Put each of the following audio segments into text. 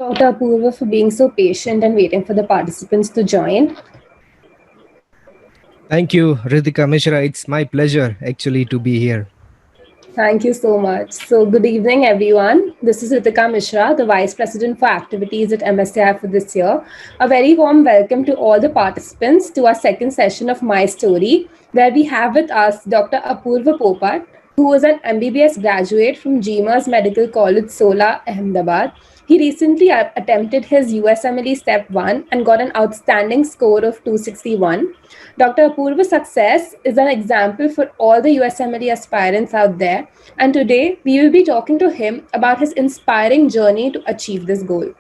Dr. Apurva, for being so patient and waiting for the participants to join. Thank you, Ritika Mishra. It's my pleasure actually to be here. Thank you so much. So, good evening, everyone. This is Ritika Mishra, the Vice President for Activities at MSAI for this year. A very warm welcome to all the participants to our second session of My Story, where we have with us Dr. Apurva Popat, who is an MBBS graduate from GMA's Medical College, Sola, Ahmedabad. He recently attempted his USMLE Step1 and got an outstanding score of 261. Dr. Apurva's success is an example for all the USMLE aspirants out there, and today we will be talking to him about his inspiring journey to achieve this goal.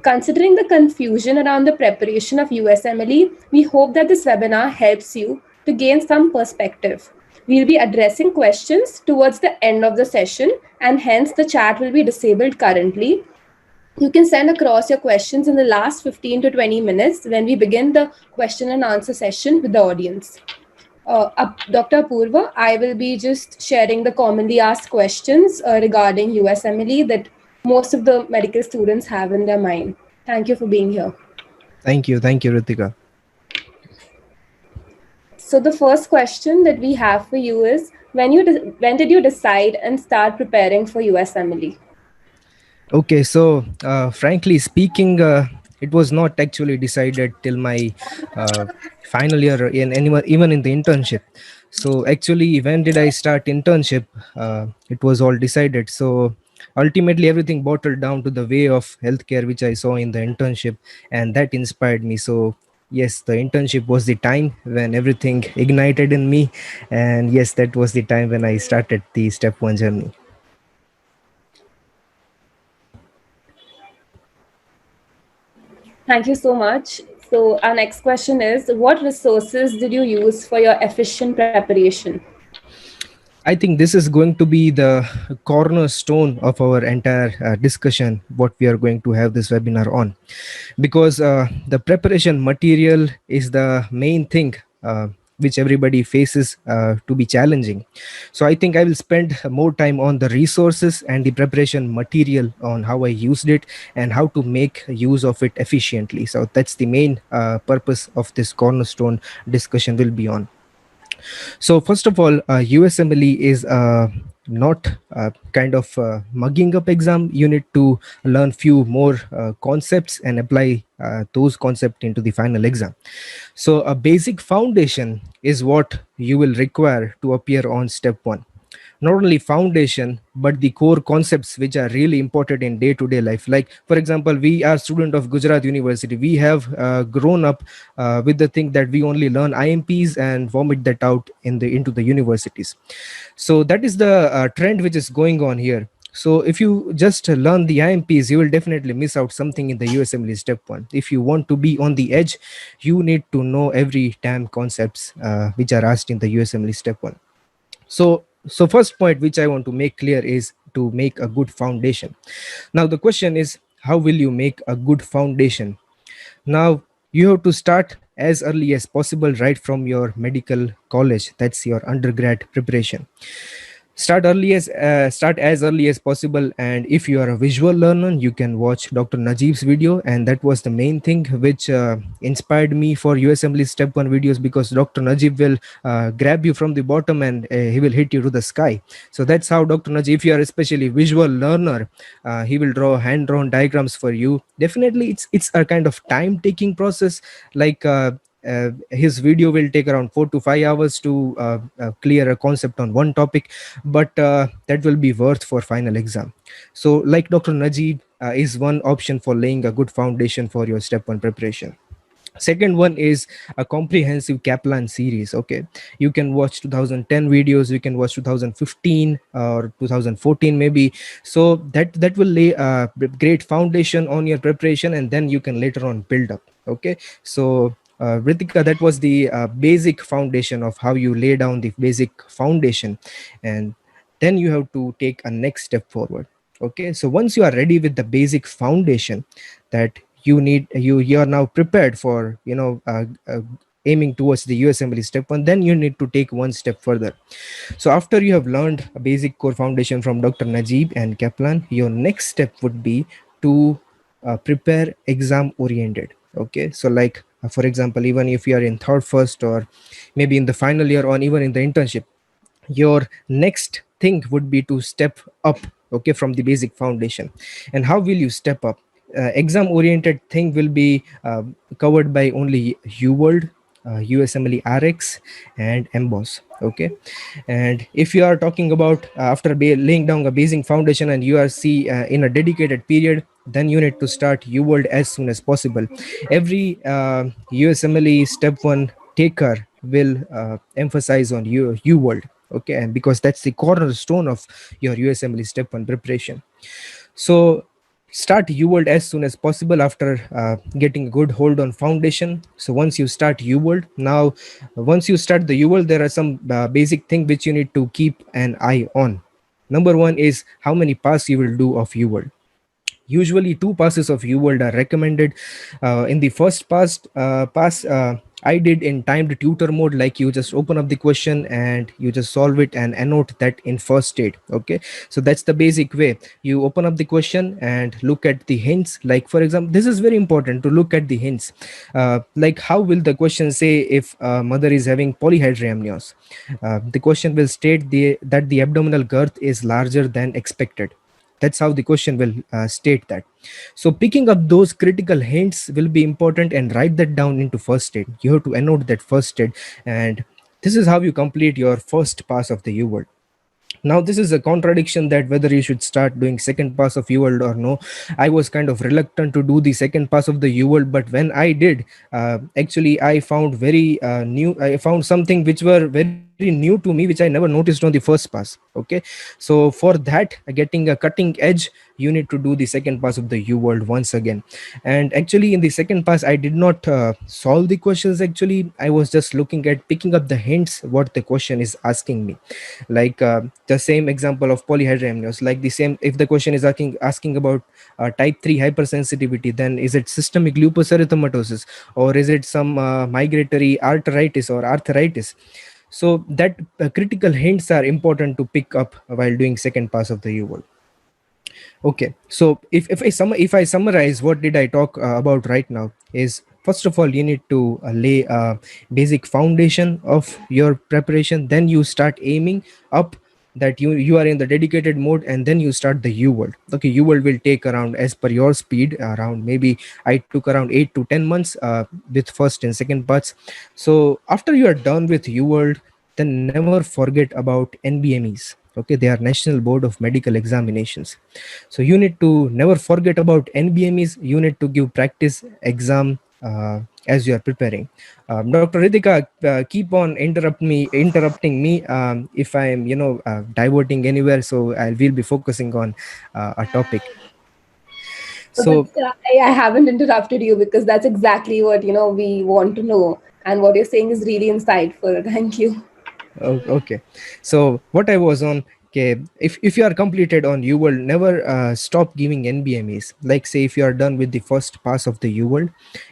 Considering the confusion around the preparation of USMLE, we hope that this webinar helps you to gain some perspective. We'll be addressing questions towards the end of the session, and hence the chat will be disabled currently. You can send across your questions in the last 15 to 20 minutes when we begin the question and answer session with the audience. Dr. Apurva, I will be just sharing the commonly asked questions regarding USMLE that most of the medical students have in their mind. Thank you for being here. Thank you, Ritika. So the first question that we have for you is, when did you decide and start preparing for USMLE? Okay, so frankly speaking, it was not actually decided till my final year even in the internship. So actually, when did I start internship? It was all decided. So ultimately, everything bottled down to the way of healthcare which I saw in the internship, and that inspired me. So yes, the internship was the time when everything ignited in me, and yes, that was the time when I started the step one journey. Thank you so much. So our next question is, what resources did you use for your efficient preparation? I think this is going to be the cornerstone of our entire discussion, what we are going to have this webinar on, because the preparation material is the main thing which everybody faces to be challenging. So I think I will spend more time on the resources and the preparation material, on how I used it and how to make use of it efficiently. So that's the main purpose of this cornerstone discussion will be on. So first of all, USMLE is not kind of mugging up exam. You need to learn few more concepts and apply those concepts into the final exam. So a basic foundation is what you will require to appear on step one. Not only foundation but the core concepts which are really important in day-to-day life. Like for example, we are student of Gujarat University. We have grown up with the thing that we only learn IMPs and vomit that out into the universities. So that is the trend which is going on here. So if you just learn the IMPs, you will definitely miss out something in the USMLE step one. If you want to be on the edge, you need to know every damn concepts which are asked in the USMLE step one. So first point which I want to make clear is to make a good foundation. Now the question is, how will you make a good foundation? Now you have to start as early as possible, right from your medical college. That's your undergrad preparation. Start as early as possible, and if you are a visual learner, you can watch Dr. Najib's video, and that was the main thing which inspired me for USMLE step 1 videos, because Dr. Najib will grab you from the bottom and he will hit you to the sky. So that's how Dr. Najib, if you are especially visual learner, he will draw hand drawn diagrams for you. Definitely it's a kind of time taking process. Like his video will take around 4 to 5 hours to clear a concept on one topic, but that will be worth for final exam. So like Dr. Najib is one option for laying a good foundation for your step 1 preparation. Second one is a comprehensive Kaplan series. Okay, you can watch 2010 videos, you can watch 2015 or 2014 maybe. So that will lay a great foundation on your preparation, and then you can later on build up. Okay, so Ritika, that was the basic foundation of how you lay down the basic foundation, and then you have to take a next step forward. Okay, so once you are ready with the basic foundation that you are now prepared for, aiming towards the USMLE step 1, then you need to take one step further. So after you have learned a basic core foundation from Dr. Najib and Kaplan, your next step would be to prepare exam oriented. Okay, so like for example, even if you are in third first, or maybe in the final year, or even in the internship, your next thing would be to step up, okay, from the basic foundation. And how will you step up? Exam oriented thing will be covered by only Uworld, USMLERx, and MBOSS. Okay, and if you are talking about after laying down a basic foundation, and you are in a dedicated period, then you need to start Uworld as soon as possible. Every USMLE step 1 taker will emphasize on Uworld. Okay, and because that's the cornerstone of your USMLE step 1 preparation. So start Uworld as soon as possible after getting a good hold on foundation. So once you start Uworld, now once you start the Uworld, there are some basic thing which you need to keep an eye on. Number one is how many pass you will do of Uworld. Usually 2 passes of Uworld are recommended. In the first pass, I did in timed tutor mode, like you just open up the question and you just solve it and annote that in first state. Okay, so that's the basic way. You open up the question and look at the hints. Like for example, this is very important to look at the hints. Like how will the question say if mother is having polyhydramnios? The question will state that the abdominal girth is larger than expected. That's how the question will state that. So picking up those critical hints will be important, and write that down into first state. You have to annote that first state, and this is how you complete your first pass of the U-word. Now this is a contradiction, that whether you should start doing second pass of UWorld or no. I was kind of reluctant to do the second pass of the UWorld, but when I did, actually I found I found something which were very new to me, which I never noticed on the first pass. Okay, so for that, getting a cutting edge, you need to do the second pass of the UWorld once again. And actually in the second pass, I did not solve the questions. Actually, I was just looking at picking up the hints what the question is asking me. Like the same example of polyhydramnios, like the same, if the question is asking about type 3 hypersensitivity, then is it systemic lupus erythematosus, or is it some migratory arteritis or arthritis? So that critical hints are important to pick up while doing second pass of the UWorld. Okay, so if I summarize what did I talk about right now, is first of all, you need to lay a basic foundation of your preparation. Then you start aiming up, that you are in the dedicated mode, and then you start the UWorld. Okay, UWorld will take around, as per your speed, around, maybe I took around 8 to 10 months with first and second parts. So after you are done with UWorld, then never forget about NBMEs. Okay, they are National Board of Medical Examinations. So you need to never forget about NBMEs. You need to give practice exam as you are preparing. Dr. Ritika, keep on interrupting me if I am, diverting anywhere. So I will be focusing on a topic. So I haven't interrupted you because that's exactly what we want to know, and what you're saying is really insightful. Thank you. Okay, so what I was on, okay, if you are completed on UWorld, never stop giving NBMEs. Like say if you are done with the first pass of the UWorld,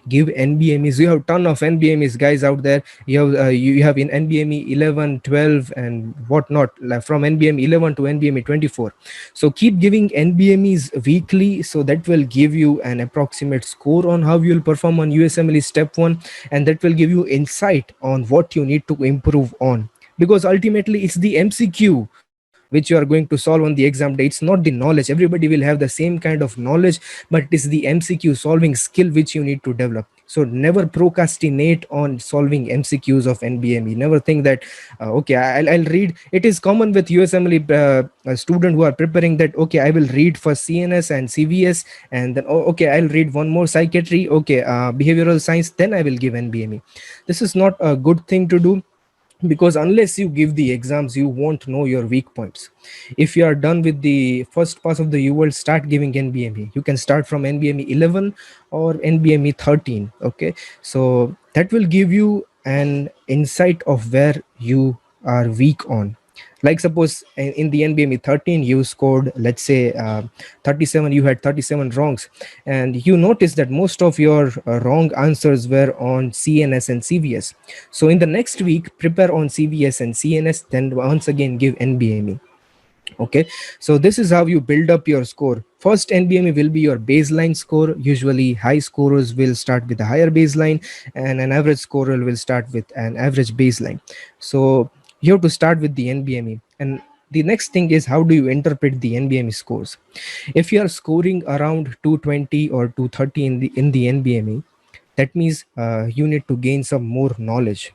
give NBMEs. You have ton of NBMEs guys out there. You have in NBME 11, 12 and whatnot, like from NBME 11 to NBME 24. So keep giving NBMEs weekly, so that will give you an approximate score on how you will perform on USMLE step 1, and that will give you insight on what you need to improve on, because ultimately it's the MCQ which you are going to solve on the exam day. It's not the knowledge. Everybody will have the same kind of knowledge, but it is the MCQ solving skill which you need to develop. So never procrastinate on solving MCQs of NBME. Never think that okay, I'll read. It is common with USMLE student who are preparing that, okay, I will read for CNS and CVS, and then okay, I'll read one more psychiatry, okay, behavioral science, then I will give NBME. This is not a good thing to do, because unless you give the exams, you won't know your weak points. If you are done with the first pass of the UWorld, start giving NBME. You can start from NBME 11 or NBME 13. Okay, so that will give you an insight of where you are weak on. Like suppose in the NBME 13 you scored, let's say 37, you had 37 wrongs, and you notice that most of your wrong answers were on CNS and CVS. So in the next week, prepare on CVS and CNS, then once again give NBME. Okay, so this is how you build up your score. First NBME will be your baseline score. Usually high scorers will start with a higher baseline, and an average scorer will start with an average baseline. So you have to start with the NBME. And the next thing is, how do you interpret the NBME scores? If you are scoring around 220 or 230 in the NBME, that means you need to gain some more knowledge.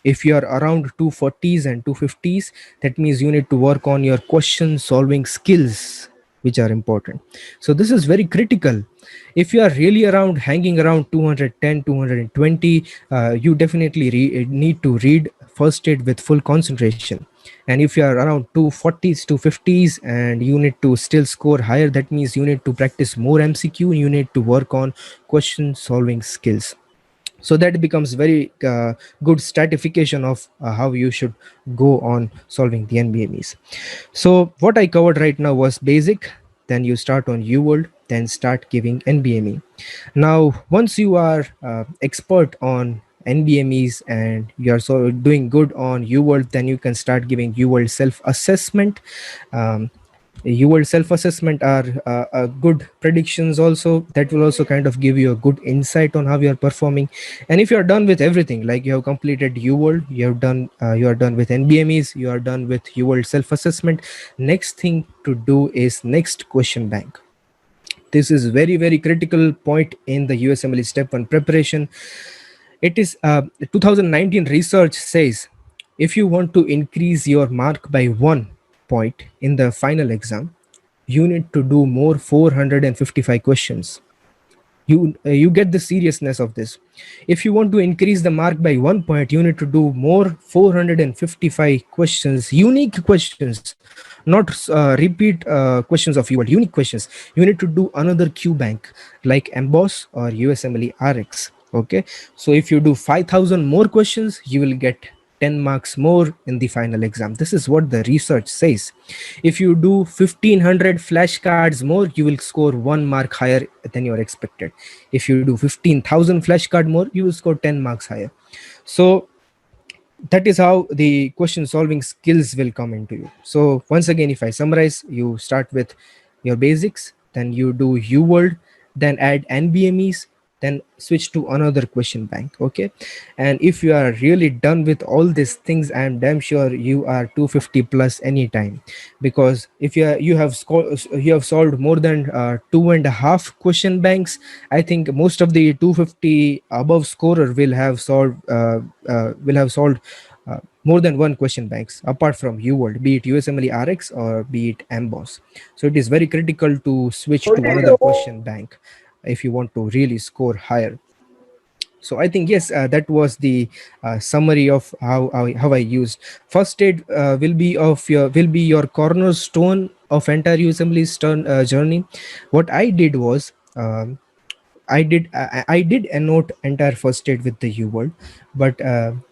If you are around 240s and 250s, that means you need to work on your question solving skills, which are important. So this is very critical. If you are really around hanging around 210, 220, you definitely need to read first aid with full concentration. And if you are around 240s, 250s, and you need to still score higher, that means you need to practice more MCQ. You need to work on question solving skills. So that becomes very good stratification of how you should go on solving the NBMEs. So what I covered right now was basic, then you start on Uworld, then start giving NBME. Now once you are expert on NBMEs and you are so doing good on Uworld, then you can start giving Uworld self assessment. um, your self assessment are good predictions also, that will also kind of give you a good insight on how you are performing. And if you are done with everything, like you have completed Uworld, you are done with NBMEs, you are done with Uworld self assessment, next thing to do is next question bank. This is very critical point in the USMLE step 1 preparation. It is 2019 research says, if you want to increase your mark by 1 point in the final exam, you need to do more 455 questions. You get the seriousness of this. If you want to increase the mark by 1 point, you need to do more 455 questions, unique questions, not repeat questions of Uworld, unique questions. You need to do another Qbank like AMBOSS or USMLERx. Okay, so if you do 5,000 more questions, you will get 10 marks more in the final exam. This is what the research says. If you do 1,500 flashcards more, you will score 1 mark higher than your expected. If you do 15,000 flashcard more, you will score 10 marks higher. So that is how the question solving skills will come into you. So once again, if I summarize, you start with your basics, then you do Uworld, then add NBMEs, then switch to another question bank. Okay, and if you are really done with all these things, I am damn sure you are 250 plus anytime. Because if you have solved more than 2.5 question banks, I think most of the 250 above scorer will have solved more than one question banks apart from Uworld, be it USMLERx or be it AMBOSS. So it is very critical to switch to another question bank if you want to really score higher. So I think yes, that was the summary of how I used first aid. Will be your cornerstone of entire USMLE journey. What I did was, I did annote entire first aid with the Uworld, but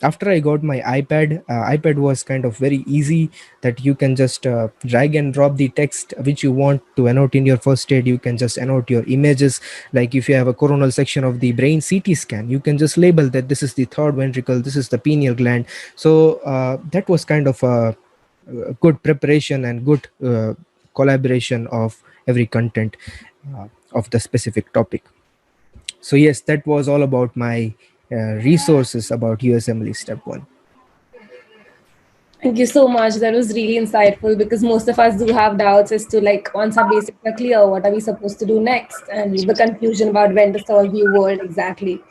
after I got my iPad was kind of very easy, that you can just drag and drop the text which you want to annote in your first aid. You can just annote your images, like if you have a coronal section of the brain CT scan, you can just label that this is the third ventricle, this is the pineal gland. So that was kind of a good preparation and good collaboration of every content of the specific topic. So yes, that was all about my resources about USMLE Step 1. Thank you so much. That was really insightful because most of us do have doubts as to, like, once our basics are clear, what are we supposed to do next? And the confusion about when to solve the world exactly.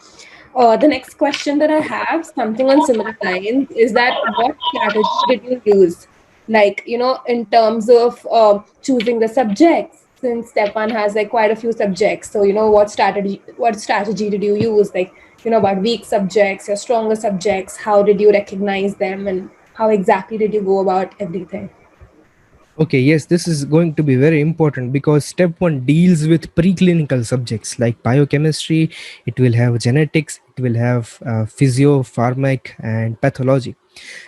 The next question that I have, something on similar lines, is that what strategy did you use? Like, in terms of choosing the subjects, since step one has like quite a few subjects. So, what strategy did you use? Like, about weak subjects, your stronger subjects, how did you recognize them, and how exactly did you go about everything? Okay, yes, this is going to be very important because step 1 deals with preclinical subjects like biochemistry, it will have genetics, it will have physio, pharmac, and pathology.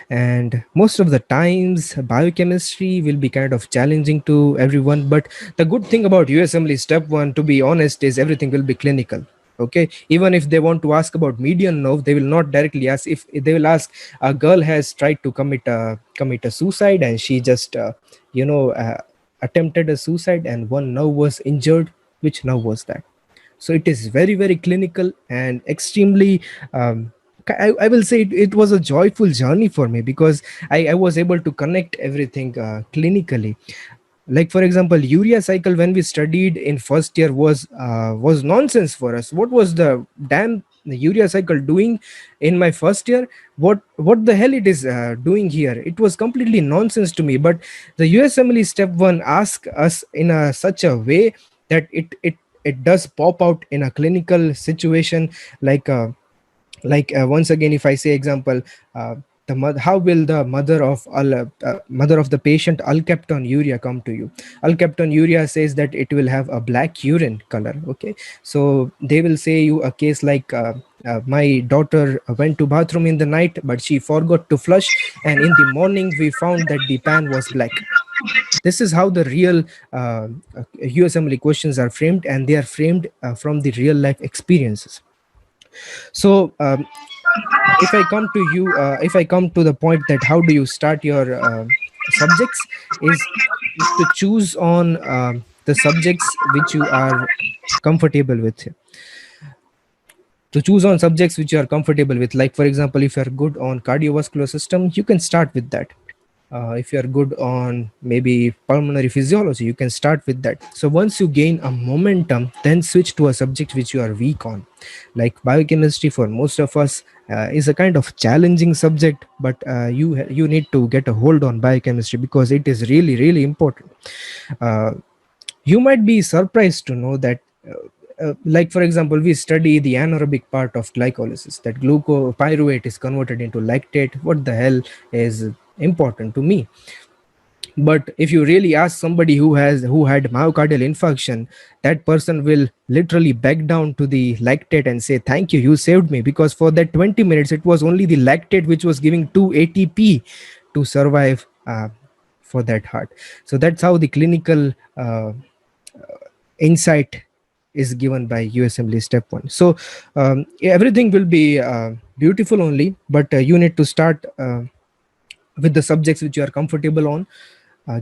And most of the times, biochemistry will be kind of challenging to everyone. But the good thing about USMLE Step 1, to be honest, is everything will be clinical. Okay, even if they want to ask about median nerve, they will not directly ask. If they will ask, a girl has tried to commit a suicide and she just you know uh, attempted a suicide and one now was injured. Which now was that? So it is very, very clinical and extremely I will say it was a joyful journey for me, because I was able to connect everything clinically. Like for example, urea cycle when we studied in first year was nonsense for us. What was the damn the urea cycle doing in my first year? What the hell it is doing here? It was completely nonsense to me. But the USMLE step 1 ask us in a such a way that it does pop out in a clinical situation. like uh, once again, if I say example, how will the mother of the patient alkapton urea come to you? Alkapton urea says that it will have a black urine color. Okay, so they will say you a case like my daughter went to bathroom in the night but she forgot to flush, and in the morning we found that the pan was black. This is how the real USMLE questions are framed, and they are framed from the real life experiences. So if I come to you if I come to the point that how do you start your subjects, is to choose on the subjects which you are comfortable with. To choose on subjects which you are comfortable with, like for example, if you are good on cardiovascular system, you can start with that. If you are good on maybe pulmonary physiology, you can start with that. So once you gain a momentum, then switch to a subject which you are weak on. Like biochemistry for most of us is a kind of challenging subject, but you need to get a hold on biochemistry because it is really, really important. uh, you might be surprised to know that like for example, we study the anaerobic part of glycolysis, that glucopyruvate is converted into lactate. What the hell is important to me? But if you really ask somebody who had myocardial infarction, that person will literally beg down to the lactate and say, thank you, you saved me, because for that 20 minutes it was only the lactate which was giving 2 ATP to survive for that heart. So that's how the clinical insight is given by USMLE step 1. So everything will be beautiful only, but you need to start with the subjects which you are comfortable on,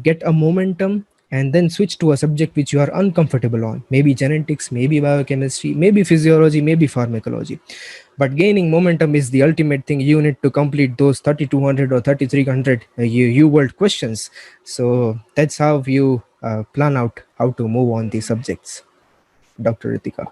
get a momentum, and then switch to a subject which you are uncomfortable on. Maybe genetics, maybe biochemistry, maybe physiology, maybe pharmacology. But gaining momentum is the ultimate thing. You need to complete those 3200 or 3300 Uworld questions. So that's how you plan out how to move on these subjects. Dr. Ritika.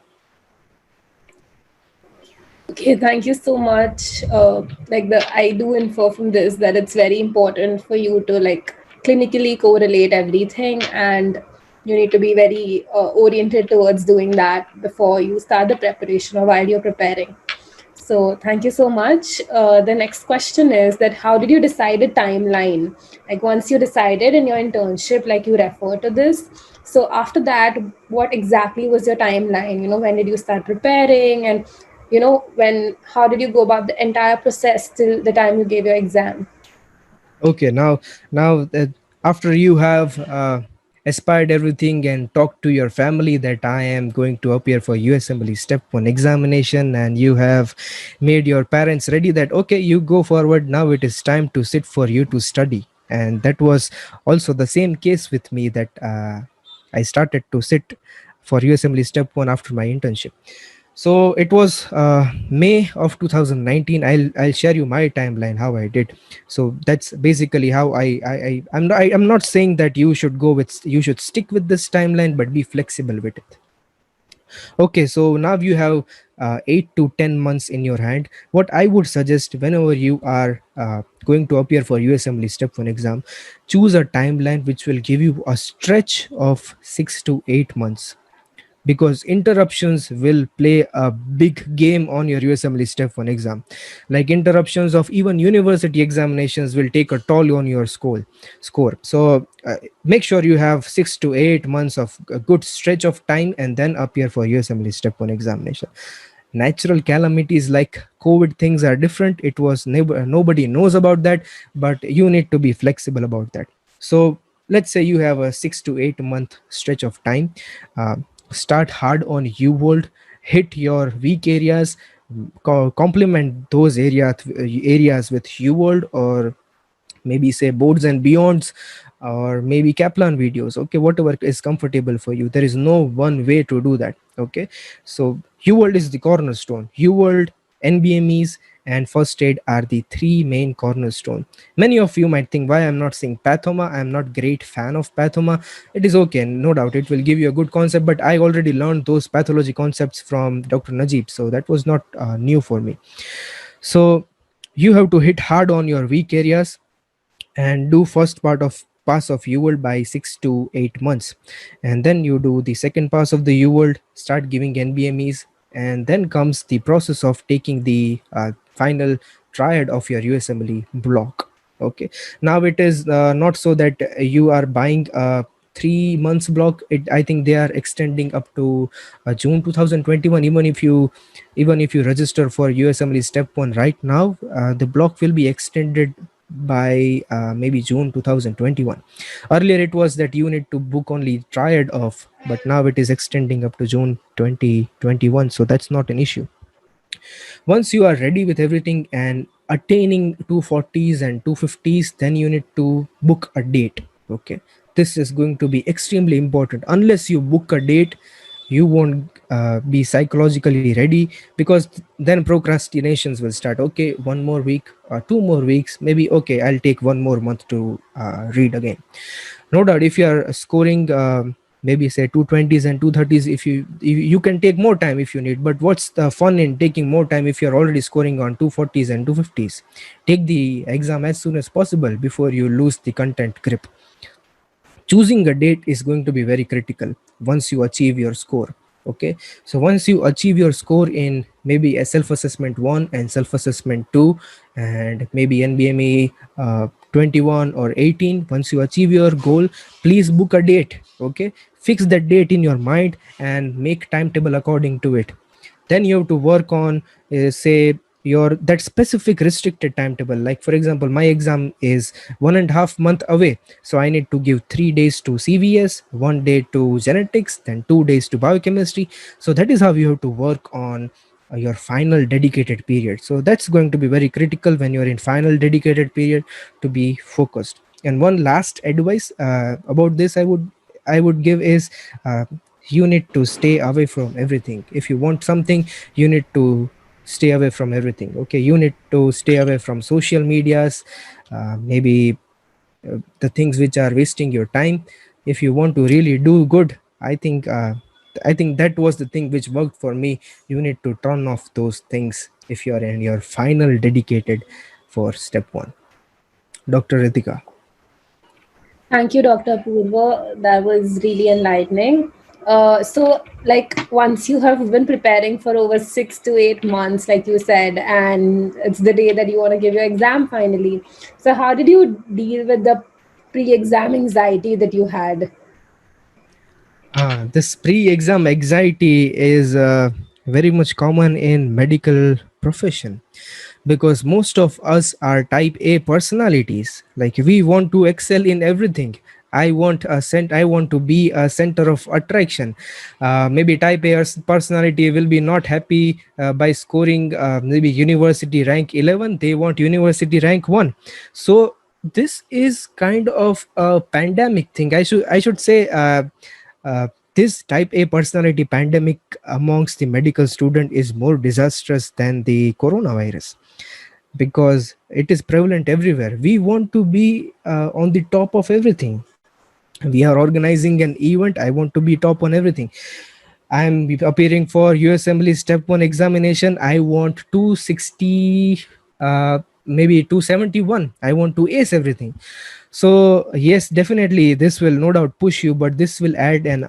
Okay, thank you so much. I do infer from this that it's very important for you to like clinically correlate everything, and you need to be very oriented towards doing that before you start the preparation or while you're preparing. So thank you so much. The next question is that how did you decide a timeline? Like once you decided in your internship, like you refer to this. So after that, what exactly was your timeline? You know, when did you start preparing, and you know, how did you go about the entire process till the time you gave your exam? Okay, now after you have aspired everything and talked to your family that I am going to appear for USMLE Step 1 examination, and you have made your parents ready that okay, you go forward, now it is time to sit for you to study. And that was also the same case with me, that I started to sit for USMLE Step 1 after my internship. So it was May of 2019. I'll share you my timeline how I did. So that's basically how I'm not saying that you should stick with this timeline, but be flexible with it. Okay, so now you have 8 to 10 months in your hand. What I would suggest, whenever you are going to appear for USMLE Step 1 exam, choose a timeline which will give you a stretch of 6 to 8 months, because interruptions will play a big game on your USMLE Step 1 exam. Like interruptions of even university examinations will take a toll on your score. So make sure you have 6 to 8 months of a good stretch of time, and then appear for USMLE Step 1 examination. Natural calamities like COVID things are different. It was never, nobody knows about that, but you need to be flexible about that. So let's say you have a 6 to 8 month stretch of time. uh, Start hard on Uworld, hit your weak areas, complement those areas with Uworld, or maybe say boards and beyonds. or maybe Kaplan videos. Okay, whatever is comfortable for you. There is no one way to do that. Okay, so Uworld is the cornerstone. Uworld, NBMEs, and first aid are the three main cornerstone. Many of you might think why I'm not saying Pathoma. I'm not great fan of Pathoma. It is okay, no doubt it will give you a good concept, but I already learned those pathology concepts from Dr. Najib, so that was not new for me. So you have to hit hard on your weak areas and do first part of pass of UWorld by 6 to 8 months, and then you do the second pass of the UWorld, start giving NBMEs, and then comes the process of taking the final triad of your USMLE block. Okay, now it is not so that you are buying a 3 months block. I think they are extending up to June 2021. Even if you register for USMLE Step 1 right now, the block will be extended by maybe June 2021. Earlier it was that you need to book only triad of, but now it is extending up to June 2021, so that's not an issue. Once you are ready with everything and attaining 240s and 250s, then you need to book a date. Okay, this is going to be extremely important. Unless you book a date, you won't be psychologically ready, because then procrastinations will start. Okay, one more week or 2 more weeks, maybe. Okay, I'll take 1 more month to read again. No doubt if you are scoring maybe say 220s and 230s, if you can take more time if you need, but what's the fun in taking more time if you're already scoring on 240s and 250s? Take the exam as soon as possible before you lose the content grip. Choosing a date is going to be very critical once you achieve your score. Okay, so once you achieve your score in maybe a self-assessment 1 and self-assessment 2 and maybe NBME 21 or 18, once you achieve your goal, please book a date. Okay, fix that date in your mind and make timetable according to it. Then you have to work on say your that specific restricted timetable. Like for example, my exam is 1.5 month away, so I need to give 3 days to CVS, 1 day to genetics, then 2 days to biochemistry. So that is how you have to work on your final dedicated period. So that's going to be very critical when you're in final dedicated period, to be focused. And one last advice about this I would give is uh, you need to stay away from everything. If you want something, you need to stay away from everything. Okay, you need to stay away from social medias, maybe the things which are wasting your time. If you want to really do good, I think that was the thing which worked for me. You need to turn off those things if you are in your final dedicated for step 1. Dr. Ritika. Thank you, Dr. Apurva. That was really enlightening. Like, once you have been preparing for over 6 to 8 months, like you said, and it's the day that you want to give your exam finally. So, how did you deal with the pre-exam anxiety that you had? This pre-exam anxiety is very much common in medical profession, because most of us are type A personalities. Like we want to excel in everything. I want to be a center of attraction. Maybe type A personality will be not happy by scoring maybe university rank 11. They want university rank 1. So this is kind of a pandemic thing. I should say uh, this type A personality pandemic amongst the medical student is more disastrous than the coronavirus, because it is prevalent everywhere. We want to be on the top of everything. We are organizing an event. I want to be top on everything. I'm appearing for USMLE Step 1 examination. I want 260, maybe 271. I want to ace everything. So yes, definitely this will no doubt push you, but this will add an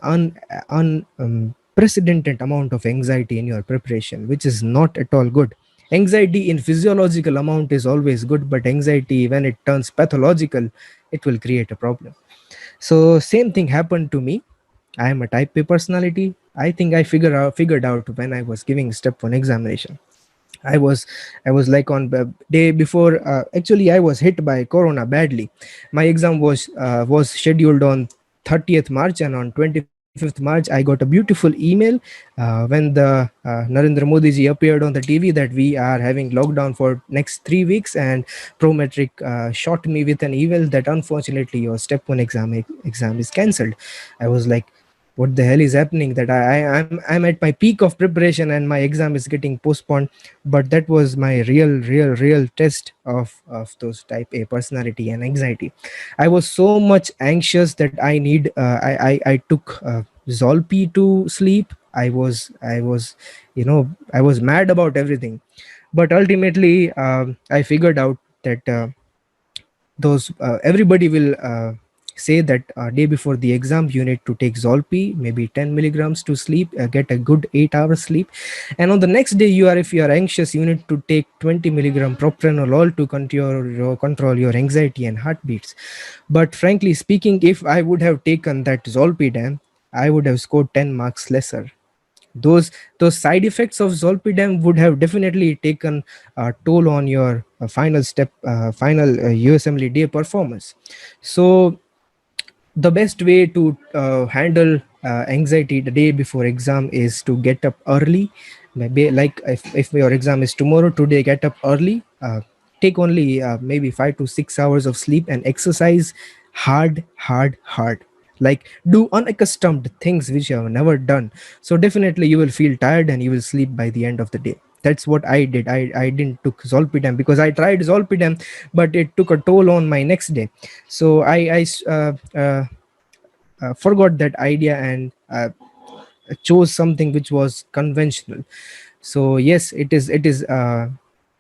unprecedented amount of anxiety in your preparation, which is not at all good. Anxiety in physiological amount is always good, but anxiety when it turns pathological, it will create a problem. So same thing happened to me. I am a type A personality. I think I figured out when I was giving step 1 examination. I was like on the day before. Actually, I was hit by corona badly. My exam was scheduled on 30th March, and on 25th 25th March, I got a beautiful email when the Narendra Modi ji appeared on the TV that we are having lockdown for next 3 weeks, and Prometric shot me with an email that unfortunately your step one exam is cancelled. I was like, what the hell is happening? That I'm at my peak of preparation and my exam is getting postponed. But that was my real test of those type A personality and anxiety. I was so much anxious that I took Zolpi to sleep. I was I was mad about everything. But ultimately, I figured out that those everybody will say that day before the exam you need to take Zolpi, maybe 10 milligrams to sleep, get a good 8 hours sleep, and on the next day, if you are anxious, you need to take 20 milligram propranolol to control your anxiety and heartbeats. But frankly speaking, if I would have taken that Zolpidem, I would have scored 10 marks lesser. Those side effects of Zolpidem would have definitely taken a toll on your final USMLE day performance. So the best way to handle anxiety the day before exam is to get up early. Maybe like if your exam is tomorrow, today get up early, take only maybe 5 to 6 hours of sleep and exercise hard, like do unaccustomed things which you have never done. So definitely you will feel tired and you will sleep by the end of the day. That's what I did. I didn't took Zolpidem because I tried Zolpidem, but it took a toll on my next day. So I forgot that idea and chose something which was conventional. So yes, it is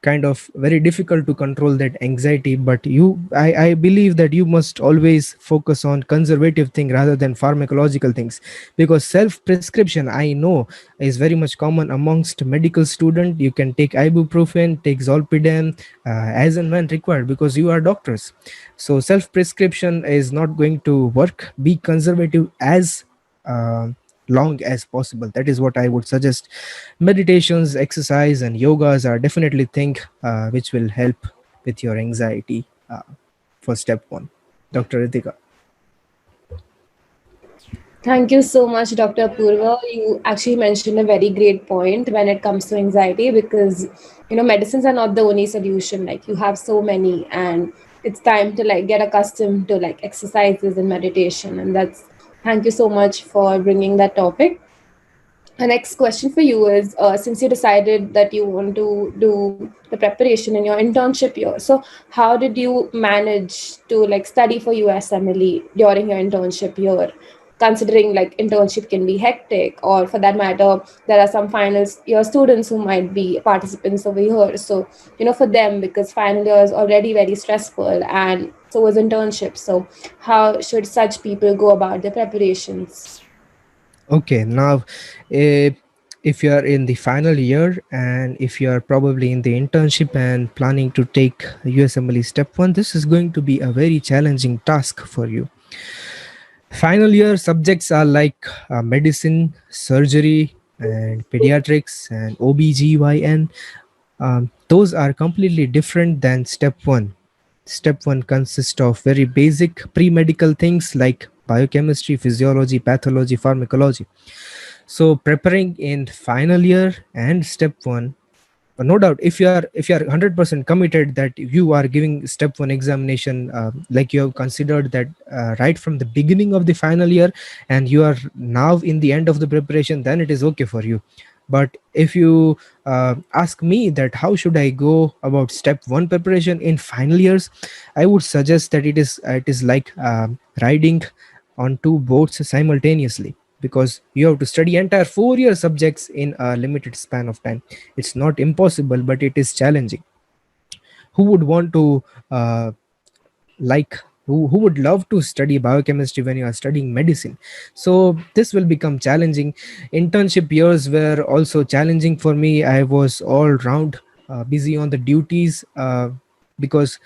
kind of very difficult to control that anxiety, but I believe that you must always focus on conservative thing rather than pharmacological things, because self prescription, I know, is very much common amongst medical student. You can take ibuprofen, take Zolpidem as and when required because you are doctors. So self prescription is not going to work. Be conservative as uh, long as possible. That is what I would suggest. Meditations, exercise, and yogas are definitely thing which will help with your anxiety for step one. Dr. Ritika. Thank you so much, Dr. Apurva. You actually mentioned a very great point when it comes to anxiety because medicines are not the only solution. Like you have so many, and it's time to like get accustomed to like exercises and meditation. And that's thank you so much for bringing that topic. The next question for you is since you decided that you want to do the preparation in your internship year, so how did you manage to like study for USMLE during your internship year? Considering like internship can be hectic, or for that matter, there are some final year students who might be participants over here. So, for them, because final year is already very stressful and so was internship. So, how should such people go about their preparations? Okay, now uh, if you are in the final year and if you are probably in the internship and planning to take USMLE Step 1, this is going to be a very challenging task for you. Final year subjects are like medicine, surgery, and pediatrics and OBGYN. Those are completely different than step 1. Step 1 consists of very basic pre-medical things like biochemistry, physiology, pathology, pharmacology. So preparing in final year and step 1, no doubt, if you are 100% committed that you are giving step 1 examination, like you have considered that right from the beginning of the final year, and you are now in the end of the preparation, then it is okay for you. But if you ask me that how should I go about step 1 preparation in final years, I would suggest that it is like riding on two boats simultaneously, because you have to study entire 4 year subjects in a limited span of time. It's not impossible, but it is challenging. Who would want to like who would love to study biochemistry when you are studying medicine? So this will become challenging. Internship years were also challenging for me. I was all round busy on the duties, because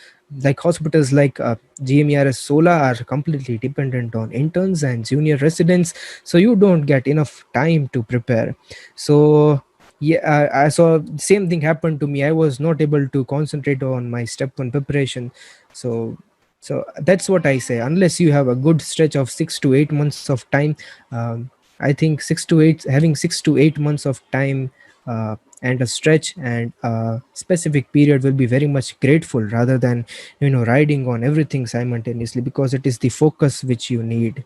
like hospitals like GMERS Sola are completely dependent on interns and junior residents, so you don't get enough time to prepare. So yeah, I saw same thing happened to me. I was not able to concentrate on my step 1 preparation. So So that's what I say. Unless you have a good stretch of 6 to 8 months of time, I think 6 to 8, having 6 to 8 months of time and a stretch and a specific period will be very much grateful, rather than riding on everything simultaneously, because it is the focus which you need.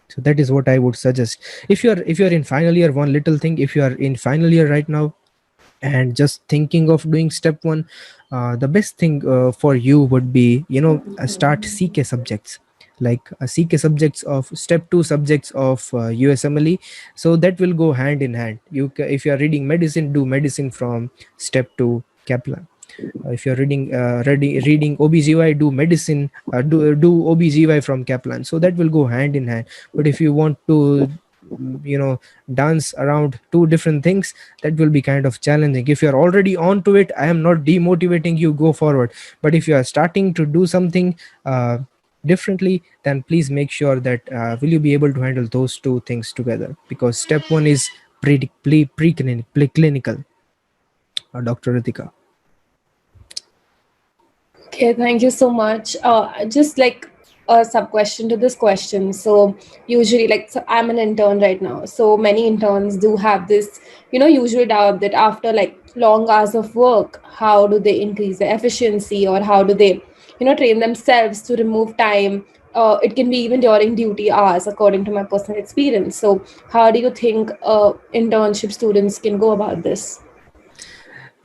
So that is what I would suggest. If you're in final year, one little thing, if you are in final year right now and just thinking of doing step one, the best thing for you would be, start CK subjects, like CK subjects of step 2 subjects of USMLE. So that will go hand in hand. If you are reading medicine, do medicine from step 2 Kaplan. If you're reading OBGY, do medicine, do OBGY from Kaplan. So that will go hand in hand. But if you want to dance around two different things, that will be kind of challenging. If you're already on to it, I am not demotivating you, go forward. But if you are starting to do something differently, then please make sure that will you be able to handle those two things together, because step one is clinical. Dr. Ritika. Okay, thank you so much. Just like a sub question to this question. So usually, like, so I'm an intern right now. So many interns do have this, usually doubt that after like long hours of work, how do they increase their efficiency, or how do they, train themselves to remove time? It can be even during duty hours, according to my personal experience. So how do you think internship students can go about this?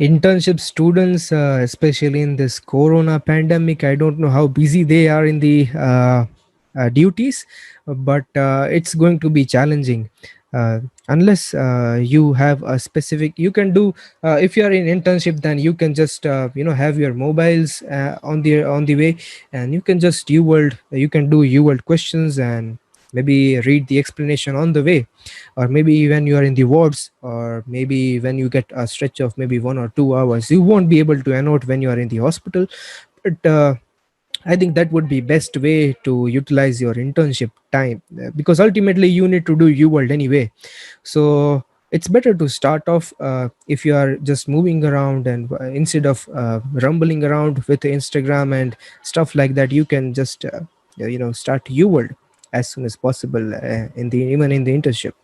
Internship students, especially in this corona pandemic, I don't know how busy they are in the duties, but it's going to be challenging. Unless you have a specific, you can do, if you are in internship, then you can just have your mobiles on the way, and you can just Uworld, you can do Uworld questions and maybe read the explanation on the way. Or maybe when you are in the wards, or maybe when you get a stretch of maybe 1 or 2 hours, you won't be able to annotate when you are in the hospital. But I think that would be best way to utilize your internship time, because ultimately you need to do Uworld anyway. So it's better to start off, if you are just moving around, and instead of rumbling around with Instagram and stuff like that, you can just start Uworld as soon as possible, even in the internship.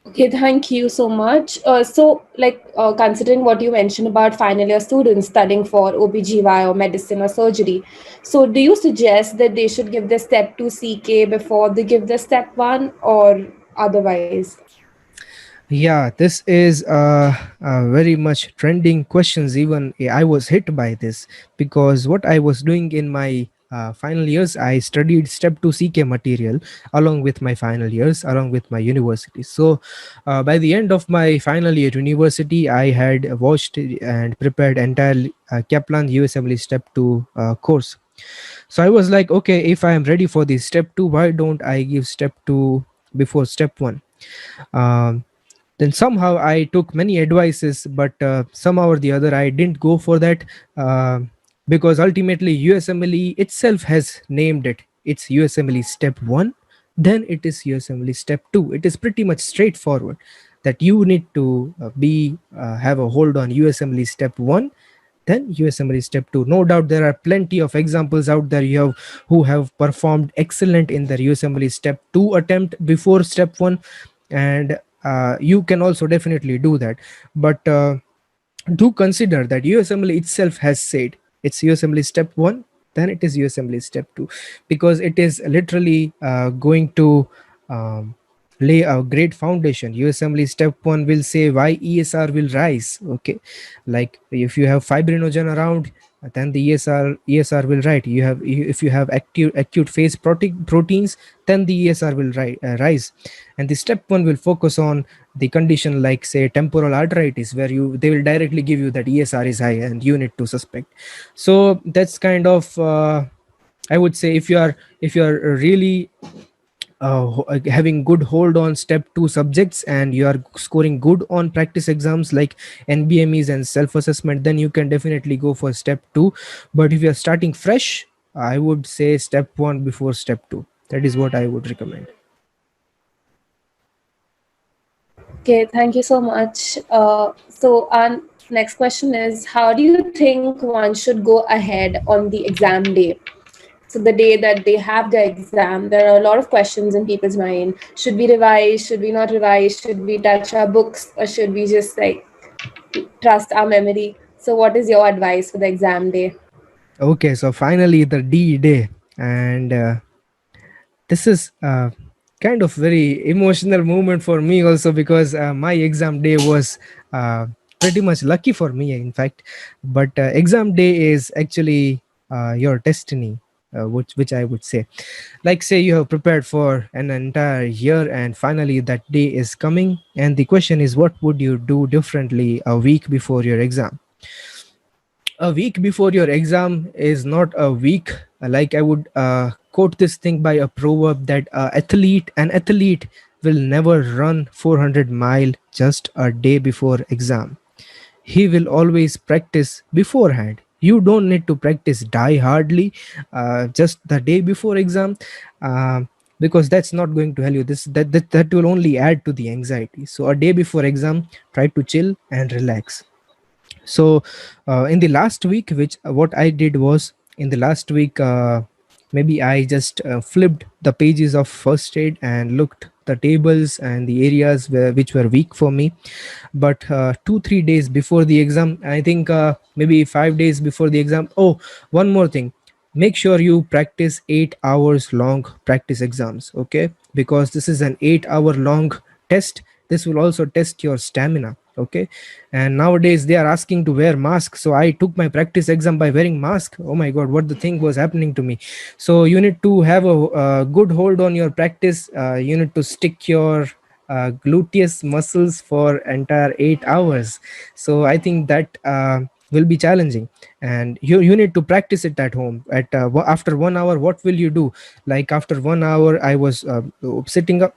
Okay, thank you so much. Considering what you mentioned about final year students studying for OBGY or medicine or surgery, so do you suggest that they should give the step 2 CK before they give the step 1, or otherwise? Yeah, this is very much trending questions. Even I was hit by this, because what I was doing in my final years, I studied step 2 CK material along with my final years, along with my university. So by the end of my final year university, I had watched and prepared entire Kaplan USMLE Step 2 course. So I was like, okay, if I am ready for the step 2, why don't I give step 2 before step 1? um, then somehow I took many advices, but somehow or the other I didn't go for that, uh, because ultimately USMLE itself has named it. It's USMLE Step 1, then it is USMLE Step 2. It is pretty much straightforward that you need to have a hold on USMLE Step 1, then USMLE Step 2. No doubt there are plenty of examples out there you have who have performed excellent in their USMLE Step 2 attempt before Step 1, and you can also definitely do that. But do consider that USMLE itself has said it's USMLE Step 1, then it is USMLE Step 2, because it is literally going to um, lay a great foundation. USMLE Step 1 will say why ESR will rise. Okay, like if you have fibrinogen around, then the ESR will rise. If you have acute phase proteins, then the ESR will rise. And the step 1 will focus on the condition like say temporal arteritis, where they will directly give you that ESR is high and you need to suspect. So that's kind of I would say, if you are really having good hold on step 2 subjects and you are scoring good on practice exams like NBMEs and self assessment, then you can definitely go for step 2. But if you are starting fresh, I would say step 1 before step 2. That is what I would recommend. Okay, thank you so much. And Next question is, how do you think one should go ahead on the exam day? So the day that they have the exam, there are a lot of questions in people's mind. Should we revise? Should we not revise? Should we touch our books, or should we just like trust our memory? So what is your advice for the exam day? Okay, so finally the D day, and this is kind of very emotional moment for me also, because my exam day was pretty much lucky for me, in fact. But exam day is actually your destiny, which I would say. Like, say you have prepared for an entire year, and finally that day is coming, and the question is, what would you do differently a week before your exam? A week before your exam is not a week. Like, I would quote this thing by a proverb, that an athlete will never run 400 mile just a day before exam. He will always practice beforehand. You don't need to practice die hardly just the day before exam, uh, because that's not going to help you. That will only add to the anxiety. So a day before exam, try to chill and relax. So in the last week, which what I did was, in the last week, maybe I just flipped the pages of first aid and looked the tables and the areas which were weak for me. But 2 3 days before the exam, I think maybe 5 days before the exam, oh, one more thing, make sure you practice 8 hours long practice exams, okay? Because this is an 8 hour long test. This will also test your stamina, okay? And nowadays they are asking to wear mask, so I took my practice exam by wearing mask. Oh my god, what the thing was happening to me. So you need to have a good hold on your practice. You need to stick your gluteus muscles for entire 8 hours. So I think that will be challenging, and you need to practice it at home. After 1 hour, what will you do? Like, after 1 hour, I was sitting up,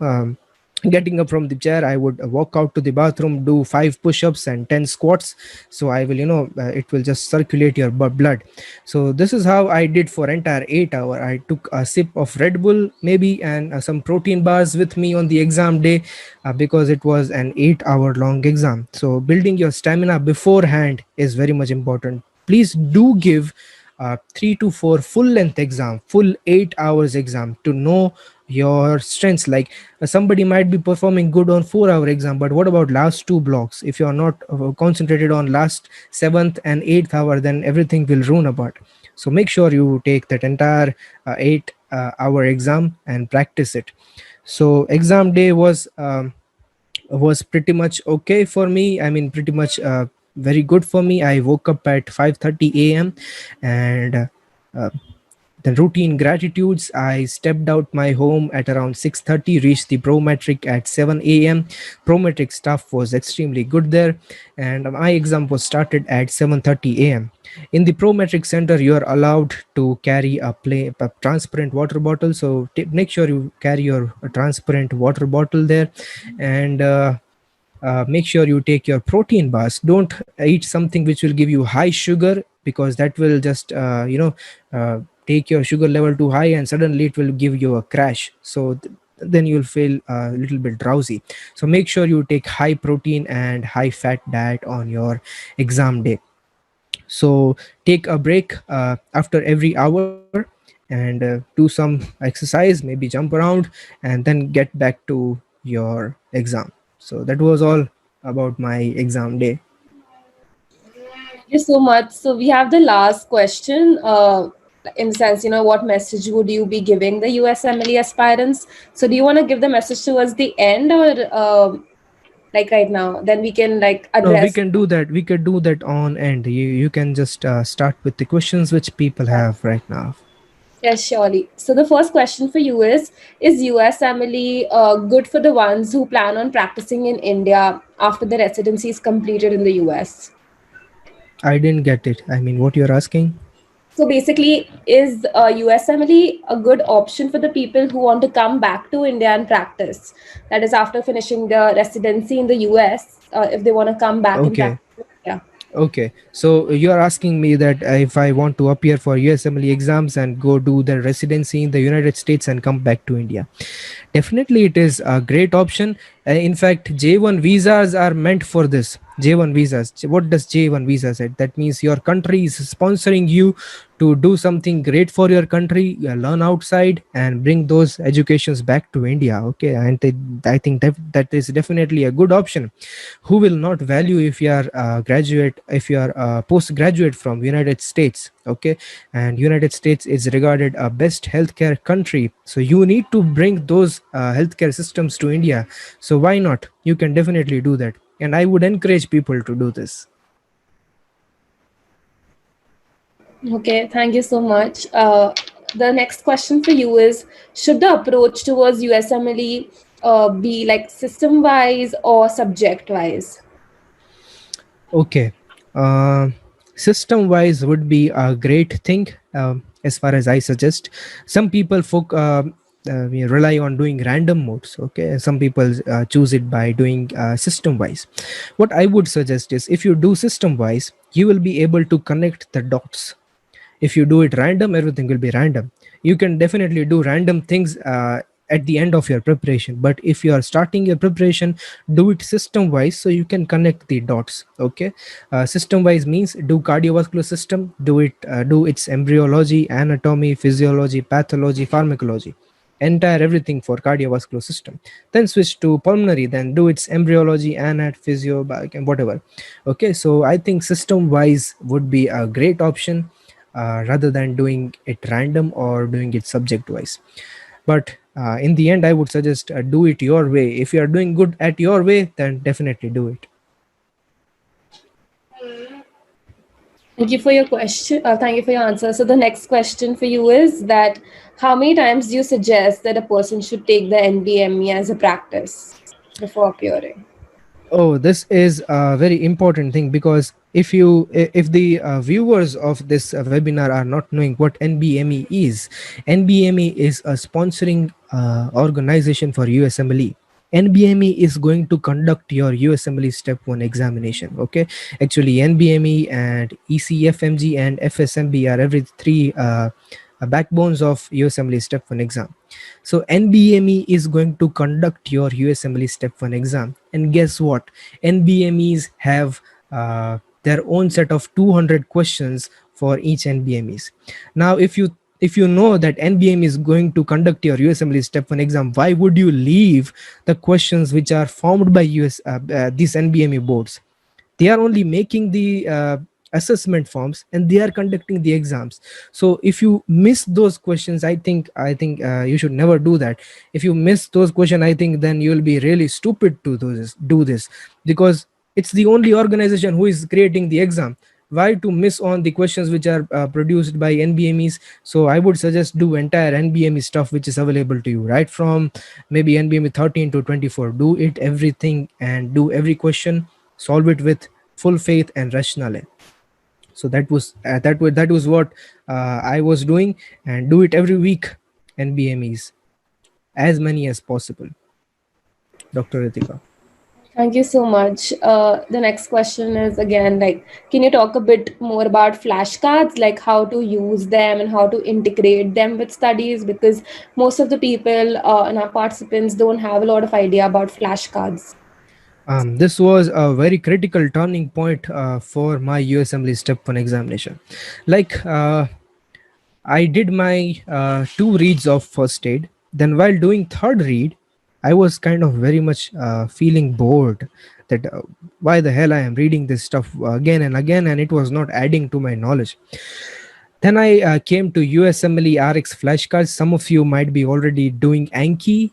getting up from the chair, I would walk out to the bathroom, do 5 push-ups and 10 squats. So I will, it will just circulate your blood. So this is how I did for entire 8 hour. I took a sip of Red Bull maybe, and some protein bars with me on the exam day, because it was an 8 hour long exam. So building your stamina beforehand is very much important. Please do give 3 to 4 full length exam, full 8 hours exam, to know your strengths. Like, somebody might be performing good on 4 hour exam, but what about last two blocks? If you are not concentrated on last seventh and eighth hour, then everything will ruin apart. So make sure you take that entire 8 hour exam and practice it. So exam day was pretty much okay for me. I mean, pretty much very good for me. I woke up at 5:30 a.m. and the routine gratitudes. I stepped out my home at around 6:30, reached the Prometric at 7 a.m. Prometric staff was extremely good there, and my exam was started at 7:30 a.m. In the Prometric center, you are allowed to carry a transparent water bottle. So make sure you carry your transparent water bottle there, and make sure you take your protein bars. Don't eat something which will give you high sugar, because that will just take your sugar level too high, and suddenly it will give you a crash. So then you'll feel a little bit drowsy. So make sure you take high protein and high fat diet on your exam day. So take a break after every hour, and do some exercise, maybe jump around, and then get back to your exam. So that was all about my exam day. Thank you so much. So we have the last question. In the sense, what message would you be giving the USMLE aspirants? So do you want to give the message towards the end, or like right now? Then we can like No, we address. can do that. We can do that on end. You can just start with the questions which people have right now. Yes, surely. So the first question for you is USMLE good for the ones who plan on practicing in India after the residency is completed in the US? I didn't get it. I mean, what you're asking? So basically, is USMLE a good option for the people who want to come back to India and practice? That is, after finishing the residency in the US, if they want to come back and Okay. practice. Yeah. Okay, so you are asking me that if I want to appear for USMLE exams and go do the residency in the United States and come back to India. Definitely, it is a great option. In fact, J1 visas are meant for this. J1 visas. What does J1 visa say? That means your country is sponsoring you to do something great for your country, learn outside and bring those educations back to India. Okay, and I think that is definitely a good option. Who will not value if you are graduate, if you are postgraduate from United States? Okay, and United States is regarded a best healthcare country, so you need to bring those healthcare systems to India. So why not? You can definitely do that, and I would encourage people to do this. Okay, thank you so much. The next question for you is: should the approach towards USMLE be like system wise or subject wise? Okay. Uh, System wise would be a great thing, as far as I suggest. Some people we rely on doing random modes. Okay, some people choose it by doing system wise. What I would suggest is, if you do system wise, you will be able to connect the dots. If you do it random, everything will be random. You can definitely do random things at the end of your preparation, but if you are starting your preparation, do it system wise so you can connect the dots. Okay, system wise means do cardiovascular system, do its embryology, anatomy, physiology, pathology, pharmacology, entire everything for cardiovascular system. Then switch to pulmonary, then do its embryology, anat, physio, and whatever. Okay, so I think system wise would be a great option, rather than doing it random or doing it subject wise. But in the end, I would suggest do it your way. If you are doing good at your way, then definitely do it. Thank you for your question. Thank you for your answer. So the next question for you is that how many times do you suggest that a person should take the NBME as a practice before appearing? Oh, this is a very important thing, because if the viewers of this webinar are not knowing what NBME is, NBME is a sponsoring organization for USMLE. NBME is going to conduct your USMLE Step 1 examination. Okay, actually NBME and ECFMG and FSMB are every three backbones of USMLE Step 1 exam. So NBME is going to conduct your USMLE Step 1 exam. And guess what? NBMEs have their own set of 200 questions for each NBMEs. Now, if you know that NBME is going to conduct your USMLE Step 1 exam, why would you leave the questions which are formed by these NBME boards? They are only making the assessment forms and they are conducting the exams. So if you miss those questions, I think you should never do that. If you miss those questions, I think then you will be really stupid to do this, because it's the only organization who is creating the exam. Why to miss on the questions which are produced by NBMEs? So I would suggest do entire NBME stuff which is available to you, right from maybe NBME 13 to 24. Do it everything and do every question, solve it with full faith and rationale. So that was what I was doing, and do it every week. NBMEs, as many as possible. Dr. Ritika. Thank you so much. The next question is again like, can you talk a bit more about flashcards, like how to use them and how to integrate them with studies? Because most of the people and our participants don't have a lot of idea about flashcards. This was a very critical turning point for my USMLE Step 1 examination. Like, I did my two reads of first aid. Then, while doing third read, I was kind of very much feeling bored. That why the hell I am reading this stuff again and again, and it was not adding to my knowledge. Then I came to USMLERx flashcards. Some of you might be already doing Anki,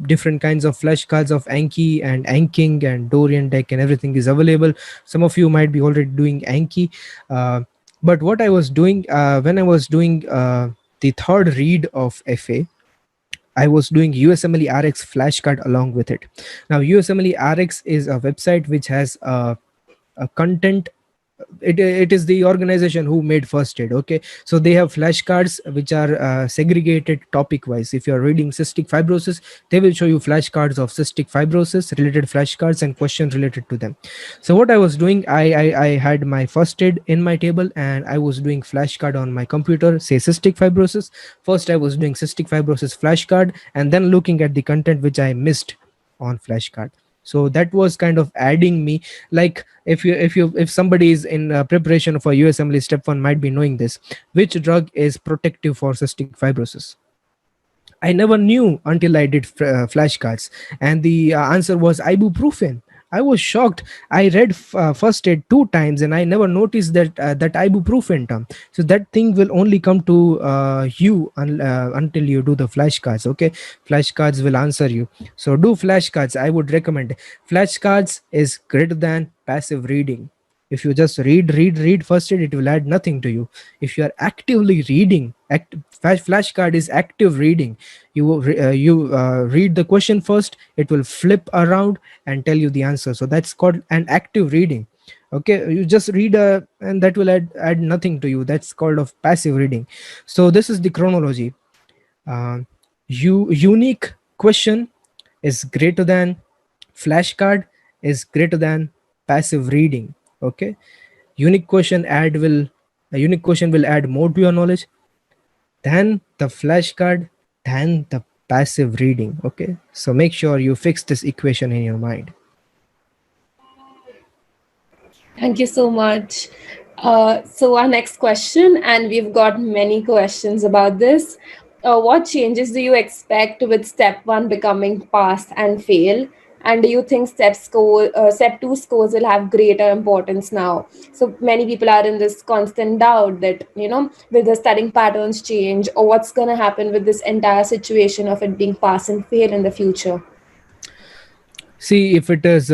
different kinds of flashcards of Anki and Anking and Dorian deck and everything is available. Some of you might be already doing Anki. But what I was doing when I was doing the third read of FA, I was doing USMLERx flashcard along with it. Now, USMLERx is a website which has a content. It is the organization who made first aid. Okay, so they have flashcards which are segregated topic wise. If you're reading cystic fibrosis, they will show you flashcards of cystic fibrosis related flashcards and questions related to them. So what I was doing, I had my first aid in my table and I was doing flashcard on my computer, say cystic fibrosis. First I was doing cystic fibrosis flashcard and then looking at the content which I missed on flashcard. So that was kind of adding me. Like if somebody is in preparation for USMLE step 1 might be knowing this, which drug is protective for cystic fibrosis. I never knew until I did flashcards, and the answer was ibuprofen. I was shocked. I read first aid two times, and I never noticed that ibuprofen term. So that thing will only come to you until you do the flashcards. Okay, flashcards will answer you. So do flashcards. I would recommend. Flashcards is greater than passive reading. If you just read first aid, it will add nothing to you. If you are actively reading, flashcard is active reading. You read the question first, it will flip around and tell you the answer. So that's called an active reading. Okay, you just read and that will add nothing to you. That's called of passive reading. So this is the chronology. Unique question is greater than flashcard is greater than passive reading. Okay, unique question add will a unique question will add more to your knowledge than the flashcard, than the passive reading. Okay, so make sure you fix this equation in your mind. Thank you so much. So our next question, and we've got many questions about this. What changes do you expect with step one becoming pass and fail? And do you think step two scores will have greater importance now? So many people are in this constant doubt that, will the studying patterns change, or what's going to happen with this entire situation of it being pass and fail in the future? See, if it is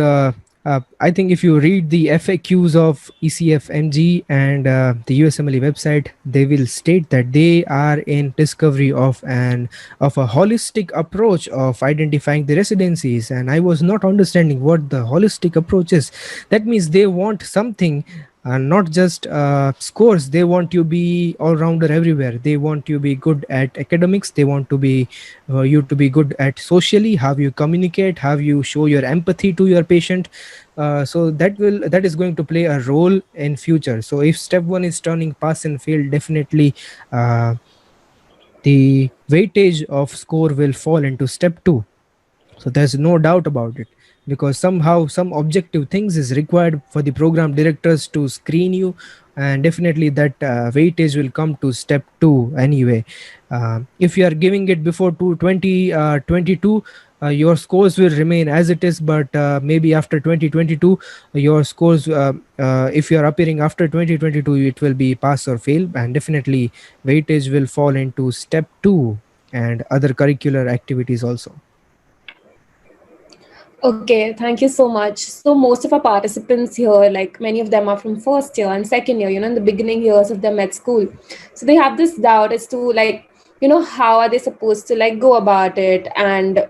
I think if you read the FAQs of ECFMG and the USMLE website, they will state that they are in discovery of a holistic approach of identifying the residencies. And I was not understanding what the holistic approach is. That means they want something, not just scores. They want you be all rounder everywhere. They want you be good at academics. They want to be you to be good at socially, how you communicate, how you show your empathy to your patient. So that is going to play a role in future. So if step one is turning pass and fail, definitely the weightage of score will fall into step two. So there's no doubt about it, because somehow some objective things is required for the program directors to screen you, and definitely that weightage will come to step 2 anyway. If you are giving it before 2022, your scores will remain as it is, but maybe after 2022 your scores, if you are appearing after 2022, it will be pass or fail, and definitely weightage will fall into step 2 and other curricular activities also. Okay, thank you so much. So most of our participants here, like many of them are from first year and second year, in the beginning years of their med school. So they have this doubt as to how are they supposed to go about it, and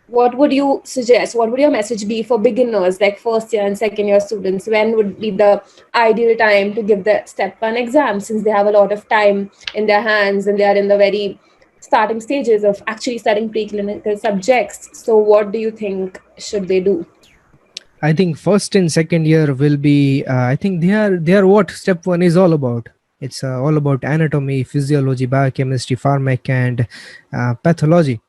what would you suggest? What would your message be for beginners like first year and second year students? When would be the ideal time to give the step one exam, since they have a lot of time in their hands and they are in the very starting stages of actually studying preclinical subjects? So what do you think should they do? I think first and second year will be. I think they are what step one is all about. It's all about anatomy, physiology, biochemistry, pharmac, and pathology.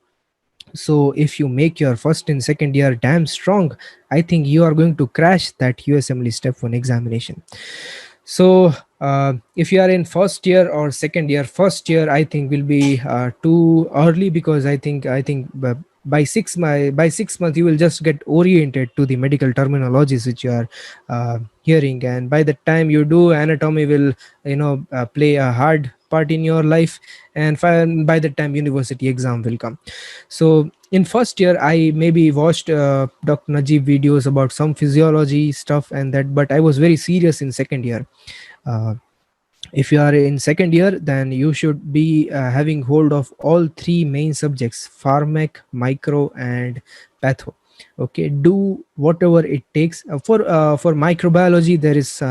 So if you make your first and second year damn strong, I think you are going to crash that USMLE Step 1 examination. So if you are in first year or second year, first year I think will be too early, because I think by 6 months you will just get oriented to the medical terminologies which you are hearing, and by the time you do, anatomy will play a hard part in your life, and by the time university exam will come. So in first year I maybe watched Dr. Najib videos about some physiology stuff and that, but I was very serious in second year. uh, if you are in second year, then you should be having hold of all three main subjects: pharmac, micro, and patho. Okay, do whatever it takes. For microbiology, there is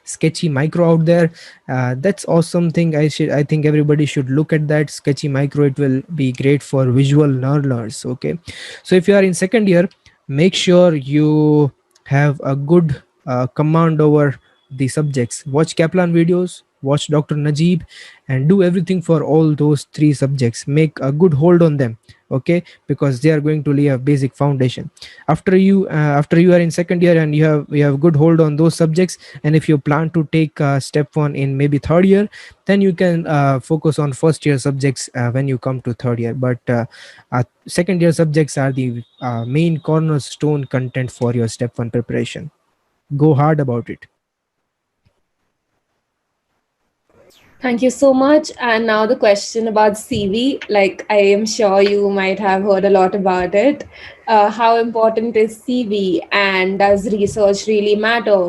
sketchy micro out there. That's awesome thing. I think everybody should look at that sketchy micro. It will be great for visual learners. Okay, so if you are in second year, make sure you have a good command over the subjects. Watch Kaplan videos, watch Dr. Najib, and do everything for all those three subjects. Make a good hold on them, okay, because they are going to lay a basic foundation. After you are in second year and you have good hold on those subjects, and if you plan to take step 1 in maybe third year, then you can focus on first year subjects when you come to third year. But second year subjects are the main cornerstone content for your step 1 preparation. Go hard about it. Thank you so much. And now the question about CV. Like, I am sure you might have heard a lot about it. How important is CV, and does research really matter?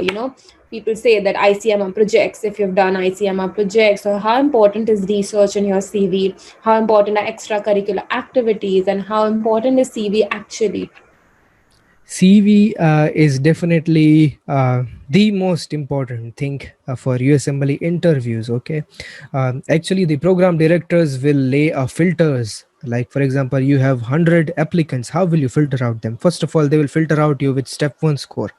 People say that ICMR projects, if you've done ICMR projects, so how important is research in your CV? How important are extracurricular activities, and how important is CV actually? CV is definitely the most important thing for USMLE interviews. Okay, actually, the program directors will lay filters. Like for example, you have 100 applicants. How will you filter out them? First of all, they will filter out you with step 1 score.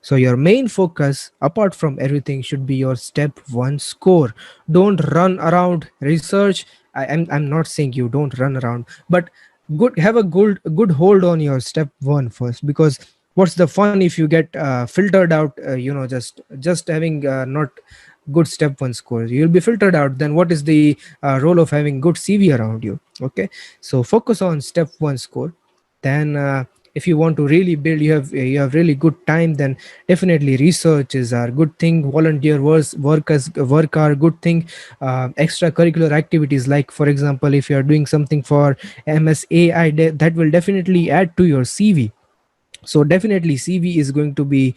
So your main focus, apart from everything, should be your step 1 score. Don't run around research. I'm not saying you don't run around, but have a good hold on your step 1 first, because what's the fun if you get filtered out, just having not good step 1 scores, you'll be filtered out. Then what is the role of having good CV around you? Okay, so focus on step 1 score. Then if you want to really build, you have really good time, then definitely research is a good thing. Volunteer work are good thing. Extracurricular activities, like for example, if you are doing something for MSAI, that will definitely add to your CV. So definitely CV is going to be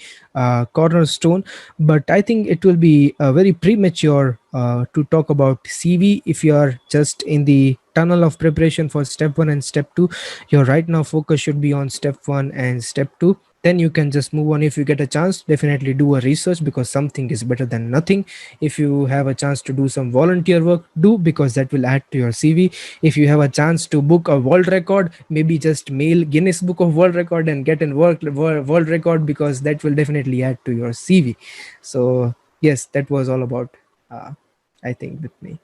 cornerstone. But I think it will be very premature to talk about CV if you are just in the tunnel of preparation for step 1 and step 2. Your right now focus should be on step 1 and step 2. Then you can just move on. If you get a chance, definitely do a research, because something is better than nothing. If you have a chance to do some volunteer work, do, because that will add to your CV. If you have a chance to book a world record, maybe just mail Guinness Book of World Record and get a world record, because that will definitely add to your CV. So yes, that was all about uh, I think with me.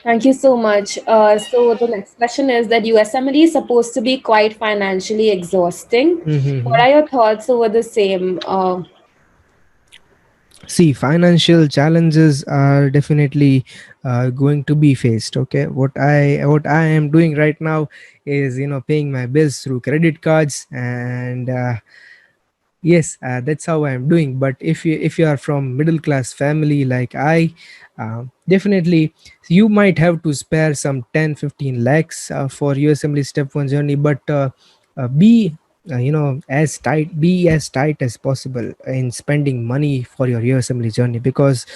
Thank you so much. So the next question is that USMLE is supposed to be quite financially exhausting. What Mhm. are your thoughts over the same? See, financial challenges are definitely going to be faced. Okay, what I am doing right now is, paying my bills through credit cards, and yes, that's how I am doing. But if you are from middle class family like I, definitely you might have to spare some 10-15 lakhs for USMLE step 1 journey. But be as tight as possible in spending money for your USMLE journey, because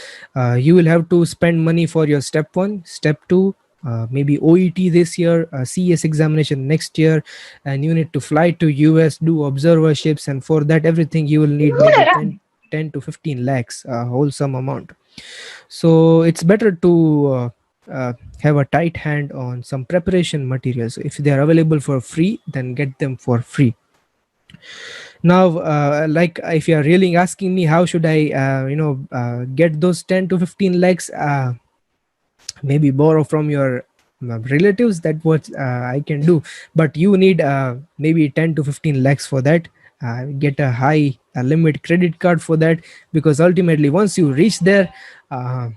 you will have to spend money for your step 1, step 2, maybe OET this year, CS examination next year, and you need to fly to US, do observerships, and for that everything you will need maybe 10 to 15 lakhs, a wholesome amount. So it's better to have a tight hand on some preparation materials. If they are available for free, then get them for free. Now, like if you are really asking me how should I get those 10 to 15 lakhs, maybe borrow from your relatives. That what I can do. But you need maybe 10 to 15 lakhs for that. Get a high limit credit card for that, because ultimately once you reach there, uh,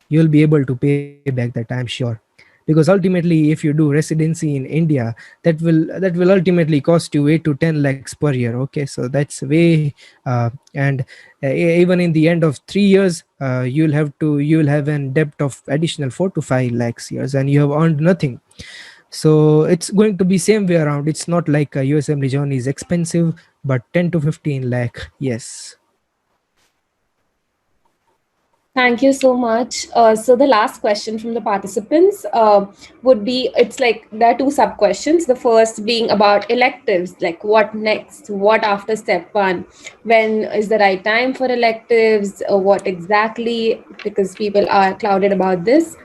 you'll be able to pay back that, I'm sure. Because ultimately if you do residency in India, that will ultimately cost you 8 to 10 lakhs per year. Okay, so that's way and even in the end of 3 years, you'll have an debt of additional 4 to 5 lakhs years, and you have earned nothing. So it's going to be same way around. It's not like a USMLE journey is expensive, but 10 to 15 lakh, yes. Thank you so much. So the last question from the participants would be, it's like there are two sub questions. The first being about electives, like what next, what after step 1, when is the right time for electives, what exactly, because people are clouded about this.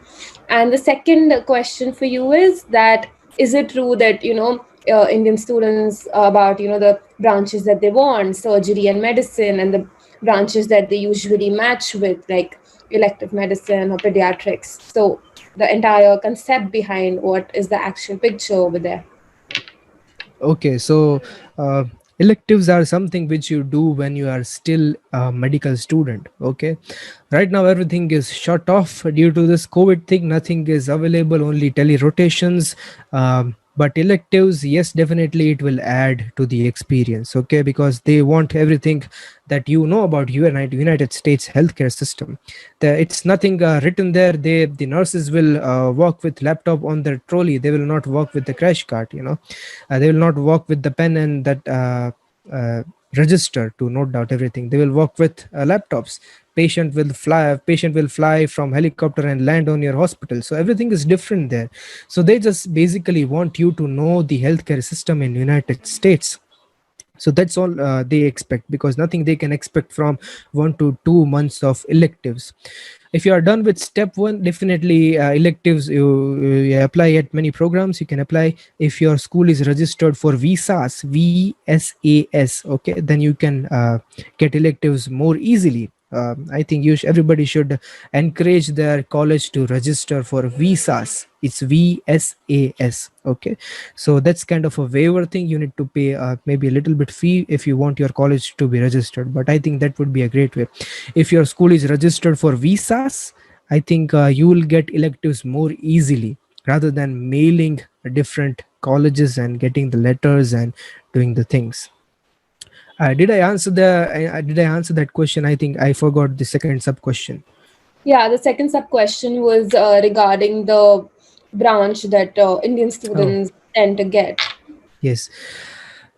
And the second question for you is that, is it true that, Indian students about, the branches that they want, surgery and medicine, and the branches that they usually match with, like elective medicine or pediatrics. So the entire concept behind what is the actual picture over there. Okay, so uh, electives are something which you do when you are still a medical student. Okay, right now everything is shut off due to this COVID thing. Nothing is available, only tele rotations. But electives, yes, definitely it will add to the experience. Okay, because they want everything that you know about United States healthcare system. It's nothing written there. The nurses will walk with laptop on their trolley. They will not walk with the crash cart. They will not walk with the pen and that uh, register to note down everything. They will walk with laptops. Patient will fly from helicopter and land on your hospital, so everything is different there. So they just basically want you to know the healthcare system in United States. So that's all they expect, because nothing they can expect from 1 to 2 months of electives. If you are done with step one, definitely electives, you apply at many programs. You can apply if your school is registered for VSAS. Okay, then you can get electives more easily. I think everybody should encourage their college to register for visas. It's VSAS. Okay, so that's kind of a waiver thing. You need to pay maybe a little bit fee if you want your college to be registered, but I think that would be a great way. If your school is registered for visas, I think you will get electives more easily, rather than mailing different colleges and getting the letters and doing the things. Did I answer that question? I think I forgot the second sub question. Yeah, the second sub question was regarding the branch that Indian Oh, students tend to get. yes.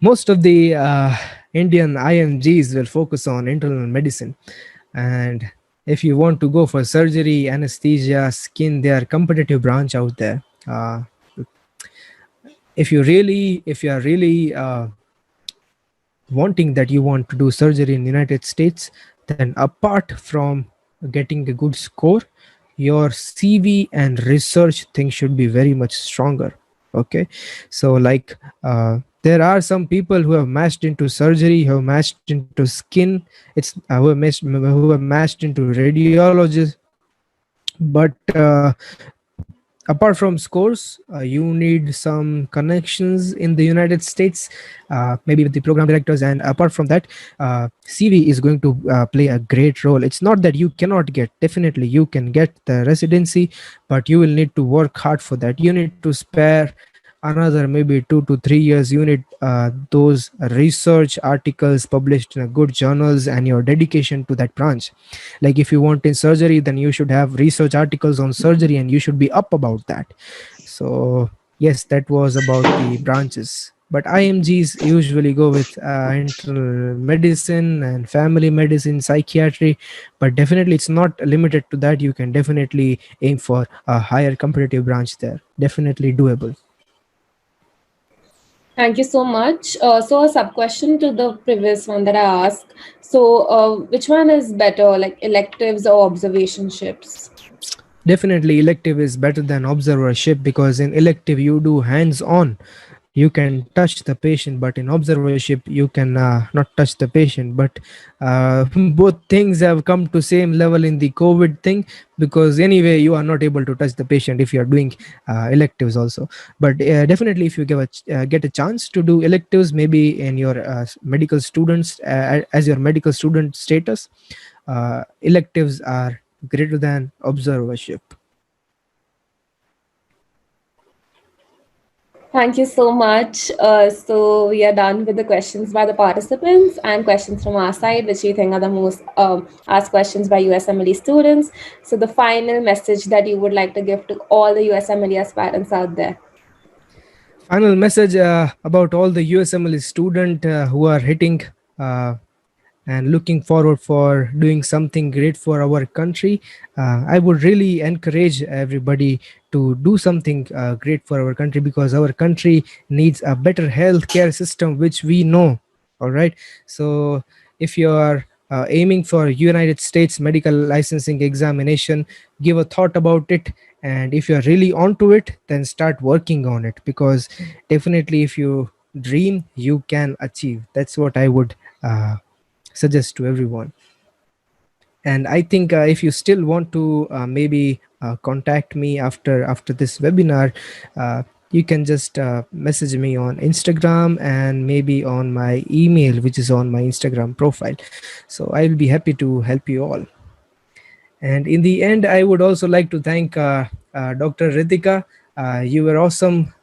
Most of the Indian IMGs will focus on internal medicine, and if you want to go for surgery, anesthesia, skin, there are competitive branch out there. If you are really wanting that you want to do surgery in United States, then apart from getting a good score, your CV and research thing should be very much stronger. Okay, so like there are some people who have matched into surgery, who have matched into skin. Who have matched into radiology. But apart from scores, you need some connections in the United States, maybe with the program directors. And apart from that, CV is going to play a great role. It's not that you cannot get, definitely you can get the residency, but you will need to work hard for that. You need to spare another maybe 2 to 3 years. You need those research articles published in a good journals, and your dedication to that branch. Like if you want in surgery, then you should have research articles on surgery, and you should be up about that. So yes, that was about the branches. But IMGs usually go with internal medicine and family medicine, psychiatry. But definitely it's not limited to that. You can definitely aim for a higher competitive branch there. Definitely doable. Thank you so much. So a sub question to the previous one that I asked. So which one is better, like electives or observationships? Definitely elective is better than observership, because in elective you do hands on. You can touch the patient, but in observership you can not touch the patient. But both things have come to same level in the COVID thing, because anyway you are not able to touch the patient if you are doing electives also. But definitely if you get a chance to do electives, maybe in your medical students, as your medical student status, electives are greater than observership. Thank you so much. So we are done with the questions by the participants and questions from our side, which we think are the most asked questions by USMLE students. So the final message that you would like to give to all the USMLE aspirants out there. Final message about all the USMLE student who are hitting uh, and looking forward for doing something great for our country. I would really encourage everybody to do something great for our country, because our country needs a better healthcare system, which we know. All right. So if you are aiming for United States medical licensing examination, give a thought about it. And if you're really onto it, then start working on it, because definitely if you dream, you can achieve. That's what I would suggest to everyone. And I think if you still want to maybe contact me after this webinar, uh, you can just message me on Instagram and maybe on my email, which is on my Instagram profile. So I will be happy to help you all. And in the end, I would also like to thank Dr. Ritika. You were awesome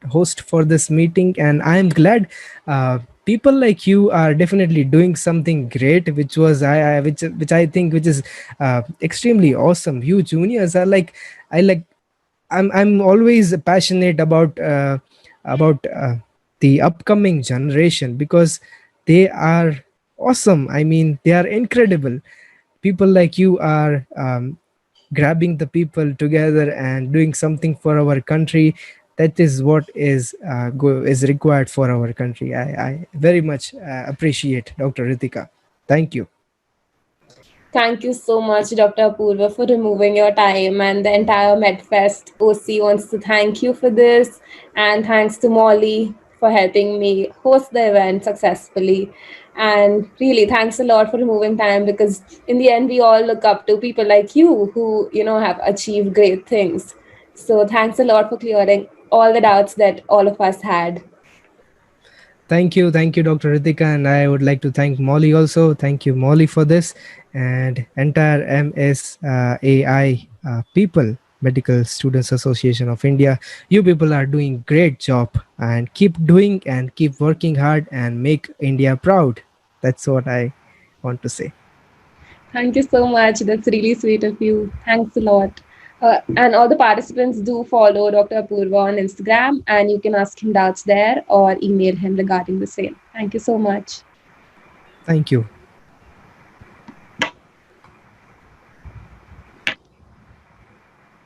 host for this meeting, and I am glad people like you are definitely doing something great, which was which I think which is extremely awesome. You juniors are like I like I'm always passionate about the upcoming generation because they are awesome. I mean, they are incredible. People like you are grabbing the people together and doing something for our country. That is what is required for our country. I very much appreciate Dr. Ritika. Thank you. Thank you so much, Dr. Apurva, for removing your time, and the entire MedFest OC wants to thank you for this. And thanks to Mauli for helping me host the event successfully. And really, thanks a lot for removing time, because in the end, we all look up to people like you who, have achieved great things. So thanks a lot for clearing all the doubts that all of us had. Thank you, Dr. Ritika, and I would like to thank Molly also. Thank you, Molly, for this, and entire MSAI people, Medical Students Association of India. You people are doing great job, and keep doing and keep working hard and make India proud. That's what I want to say. Thank you so much. That's really sweet of you. Thanks a lot. And all the participants do follow Dr. Apurva on Instagram, and you can ask him doubts there or email him regarding the same. Thank you so much. Thank you.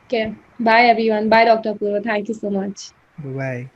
Okay. Bye, everyone. Bye, Dr. Apurva. Thank you so much. Bye bye.